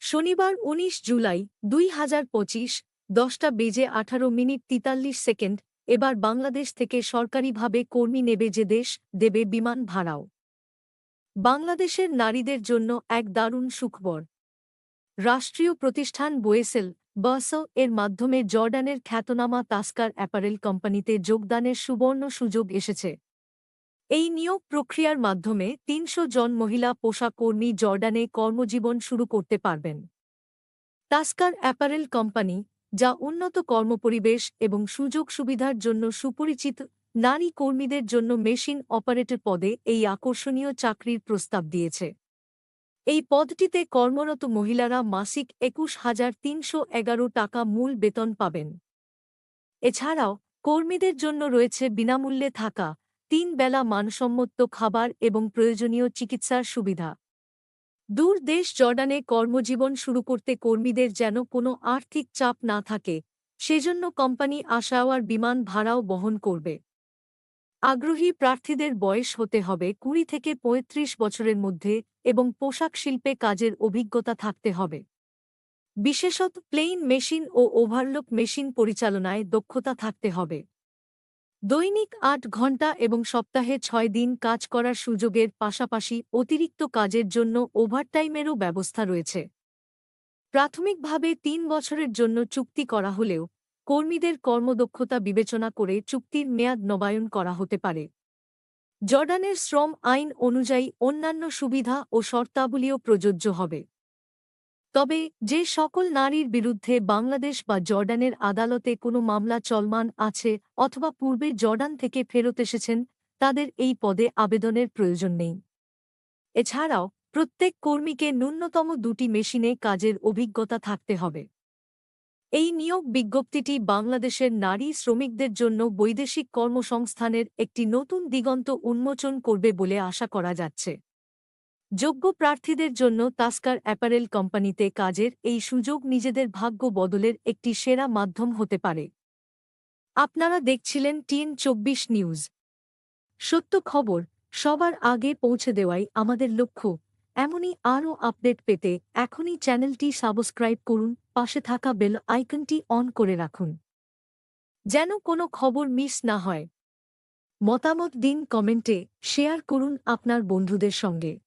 শনিবার ১৯ জুলাই ২০২৫ 10:18:৪৩ এবার বাংলাদেশ থেকে সরকারিভাবে কর্মী নেবে যে দেশ, দেবে বিমান ভাড়াও। বাংলাদেশের নারীদের জন্য এক দারুণ সুখবর। রাষ্ট্রীয় প্রতিষ্ঠান বোয়েসেল বাসো এর মাধ্যমে জর্ডানের খ্যাতনামা তাস্কার অ্যাপারেল কোম্পানিতে যোগদানের সুবর্ণ সুযোগ এসেছে। এই নিয়োগ প্রক্রিয়ার মাধ্যমে ৩০০ জন মহিলা পোশাক কর্মী জর্ডানে কর্মজীবন শুরু করতে পারবেন। টাস্কার অ্যাপারেল কোম্পানি, যা উন্নত কর্মপরিবেশ এবং সুযোগ সুবিধার জন্য সুপরিচিত, নারী কর্মীদের জন্য মেশিন অপারেটর পদে এই আকর্ষণীয় চাকরির প্রস্তাব দিয়েছে। এই পদটিতে কর্মরত মহিলারা মাসিক ২১,৩১১ টাকা মূল বেতন পাবেন। এছাড়াও কর্মীদের জন্য রয়েছে বিনামূল্যে থাকা, ৩ বেলা মানসম্মত খাবার এবং প্রয়োজনীয় চিকিৎসার সুবিধা। দূর দেশ জর্ডানে কর্মজীবন শুরু করতে কর্মীদের যেন কোনো আর্থিক চাপ না থাকে, সেজন্য কোম্পানি আশাওয়ার বিমান ভাড়াও বহন করবে। আগ্রহী প্রার্থীদের বয়স হতে হবে ২০ থেকে ৩৫ বছরের মধ্যে এবং পোশাক শিল্পে কাজের অভিজ্ঞতা থাকতে হবে। বিশেষত প্লেইন মেশিন ও ওভারলক মেশিন পরিচালনায় দক্ষতা থাকতে হবে। দৈনিক ৮ ঘণ্টা এবং সপ্তাহে ৬ দিন কাজ করার সুযোগের পাশাপাশি অতিরিক্ত কাজের জন্য ওভারটাইমেরও ব্যবস্থা রয়েছে। প্রাথমিকভাবে ৩ বছরের জন্য চুক্তি করা হলেও কর্মীদের কর্মদক্ষতা বিবেচনা করে চুক্তির মেয়াদ নবায়ন করা হতে পারে। জর্ডানের শ্রম আইন অনুযায়ী অন্যান্য সুবিধা ও শর্তাবলীও প্রযোজ্য হবে। তবে যে সকল নারীর বিরুদ্ধে বাংলাদেশ বা জর্ডানের আদালতে কোনো মামলা চলমান আছে অথবা পূর্বে জর্ডান থেকে ফেরত এসেছেন, তাদের এই পদে আবেদনের প্রয়োজন নেই। এছাড়াও প্রত্যেক কর্মীকে ন্যূনতম ২টি মেশিনে কাজের অভিজ্ঞতা থাকতে হবে। এই নিয়োগ বিজ্ঞপ্তিটি বাংলাদেশের নারী শ্রমিকদের জন্য বৈদেশিক কর্মসংস্থানের একটি নতুন দিগন্ত উন্মোচন করবে বলে আশা করা যাচ্ছে। যোগ্য প্রার্থীদের জন্য টাস্কার অ্যাপারেল কোম্পানিতে কাজের এই সুযোগ নিজেদের ভাগ্য বদলের একটি সেরা মাধ্যম হতে পারে। আপনারা দেখছিলেন টিএন ২৪ নিউজ। সত্য খবর সবার আগে পৌঁছে দেওয়াই আমাদের লক্ষ্য। এমনই আরও আপডেট পেতে এখনই চ্যানেলটি সাবস্ক্রাইব করুন, পাশে থাকা বেল আইকনটি অন করে রাখুন, যেন কোনো খবর মিস না হয়। মতামত দিন কমেন্টে, শেয়ার করুন আপনার বন্ধুদের সঙ্গে।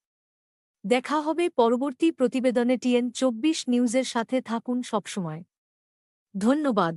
দেখা হবে পরবর্তী প্রতিবেদনে। টিএন ২৪ নিউজের সাথে থাকুন সবসময়। ধন্যবাদ।